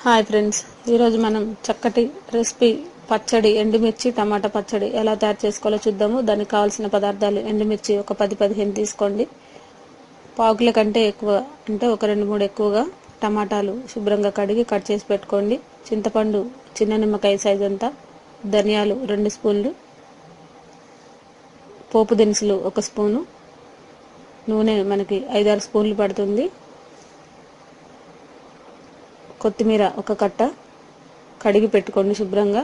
Hi friends, ఈరోజు మనం చక్కటి రెసిపీ పచ్చడి ఎండుమిర్చి టమాటా పచ్చడి ఎలా తయారు చేసుకోవాలో చూద్దాము. దానికి కావాల్సిన పదార్థాలు ఎండుమిర్చి ఒక 10-15 తీసుకోండి. పావు కిలో కంటే ఎక్కువ అంటే ఒక 2-3 ఎక్కువగా టమాటాలు శుభ్రంగా కడిగి కట్ చేసి పెట్టుకోండి. చింతపండు చిన్న నిమ్మకాయ సైజ్ అంతా, ధనియాలు 2 స్పూన్లు, పోపు దినుసులు 1 స్పూను, నూనె మనకి 5-6 స్పూన్లు పడుతుంది, కొత్తిమీర 1 కట్ట కడిగి పెట్టుకోండి శుభ్రంగా,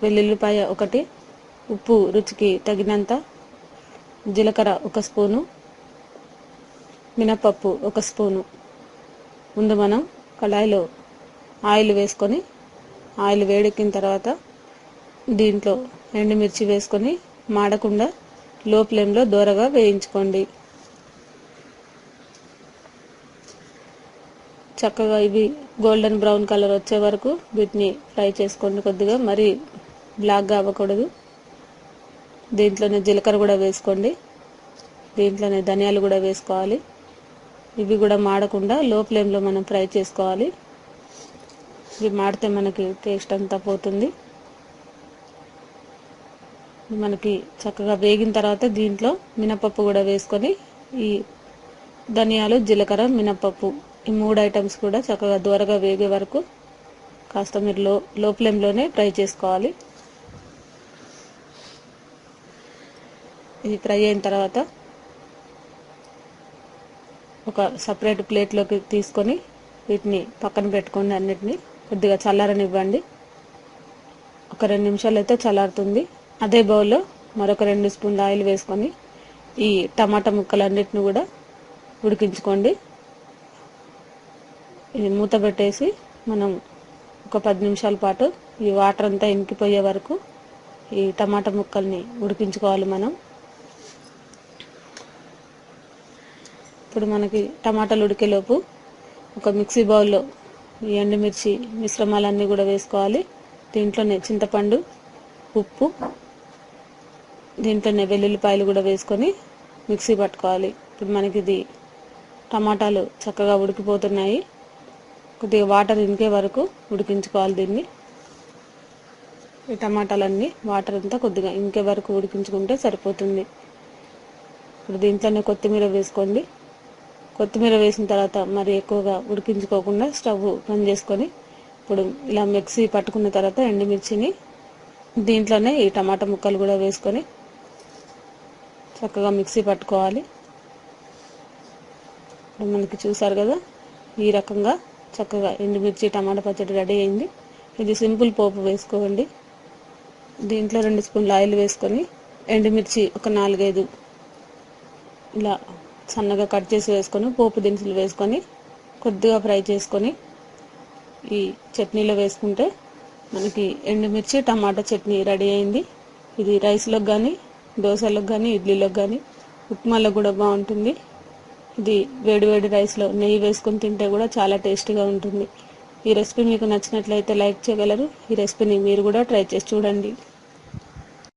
వెల్లుల్లిపాయ 1, ఉప్పు రుచికి తగినంత, జీలకర్ర 1 స్పూను, మినపప్పు 1 స్పూను. ముందు మనం కళాయిలో ఆయిల్ వేసుకొని, ఆయిల్ వేడెక్కిన తర్వాత దీంట్లో ఎండుమిర్చి వేసుకొని మాడకుండా లో ఫ్లేమ్లో దోరగా వేయించుకోండి. చక్కగా ఇవి గోల్డెన్ బ్రౌన్ కలర్ వచ్చే వరకు వీటిని ఫ్రై చేసుకోండి. కొద్దిగా మరీ బ్లాక్గా అవ్వకూడదు. దీంట్లోనే జీలకర్ర కూడా వేసుకోండి, దీంట్లోనే ధనియాలు కూడా వేసుకోవాలి. ఇవి కూడా మాడకుండా లో ఫ్లేమ్లో మనం ఫ్రై చేసుకోవాలి. ఇవి మాడితే మనకి టేస్ట్ అంతా పోతుంది. మనకి చక్కగా వేగిన తర్వాత దీంట్లో మినపప్పు కూడా వేసుకొని, ఈ ధనియాలు, జీలకర్ర, మినపప్పు ఈ 3 ఐటమ్స్ కూడా చక్కగా దూరగా వేగే వరకు కాస్త మీరు లో ఫ్లేమ్లోనే ఫ్రై చేసుకోవాలి. ఇది ఫ్రై అయిన తర్వాత ఒక సపరేట్ ప్లేట్లోకి తీసుకొని వీటిని పక్కన పెట్టుకోండి. అన్నిటినీ కొద్దిగా చల్లారనివ్వండి. ఒక 2 నిమిషాలు అయితే చల్లారుతుంది. అదే బౌల్లో మరొక 2 స్పూన్ల ఆయిల్ వేసుకొని ఈ టమాటా ముక్కలన్నిటిని కూడా ఉడికించుకోండి. ఇది మూత పెట్టేసి మనం ఒక 10 నిమిషాల పాటు ఈ వాటర్ అంతా ఇంకిపోయే వరకు ఈ టమాటా ముక్కల్ని ఉడికించుకోవాలి మనం. ఇప్పుడు మనకి టమాటాలు ఉడికేలోపు ఒక మిక్సీ బౌల్లో ఈ ఎండుమిర్చి మిశ్రమాలన్నీ కూడా వేసుకోవాలి. దీంట్లోనే చింతపండు, ఉప్పు, దీంట్లోనే వెల్లుల్లిపాయలు కూడా వేసుకొని మిక్సీ పట్టుకోవాలి. ఇప్పుడు మనకి ఇది టమాటాలు చక్కగా ఉడికిపోతున్నాయి. కొద్దిగా వాటర్ ఇంకే వరకు ఉడికించుకోవాలి దీన్ని. ఈ టమాటాలన్నీ వాటర్ అంతా కొద్దిగా ఇంకే వరకు ఉడికించుకుంటే సరిపోతుంది. ఇప్పుడు దీంట్లోనే కొత్తిమీర వేసుకోండి. కొత్తిమీర వేసిన తర్వాత మరి ఎక్కువగా ఉడికించుకోకుండా స్టవ్ బంద్ చేసుకొని ఇప్పుడు ఇలా మిక్సీ పట్టుకున్న తర్వాత ఎండుమిర్చిని దీంట్లోనే ఈ టమాటా ముక్కలు కూడా వేసుకొని చక్కగా మిక్సీ పట్టుకోవాలి. ఇప్పుడు మనకి చూసారు కదా, ఈ రకంగా చక్కగా ఎండుమిర్చి టమాటా పచ్చడి రెడీ అయింది. ఇది సింపుల్ పోపు వేసుకోండి. దీంట్లో 2 స్పూన్ల ఆయిల్ వేసుకొని ఎండుమిర్చి ఒక 4-5 ఇలా సన్నగా కట్ చేసి వేసుకొని పోపు దినుసులు వేసుకొని కొద్దిగా ఫ్రై చేసుకొని ఈ చట్నీలో వేసుకుంటే మనకి ఎండుమిర్చి టమాటా చట్నీ రెడీ అయింది. ఇది రైస్లోకి కానీ, దోశలోకి కానీ, ఇడ్లీలోకి కానీ, ఉప్మాలో కూడా బాగుంటుంది. ఇది వేడివేడి రైస్లో నెయ్యి వేసుకొని తింటే కూడా చాలా టేస్టీగా ఉంటుంది. ఈ రెసిపీ మీకు నచ్చినట్లయితే లైక్ చేయగలరు. ఈ రెసిపీని మీరు కూడా ట్రై చేసి చూడండి.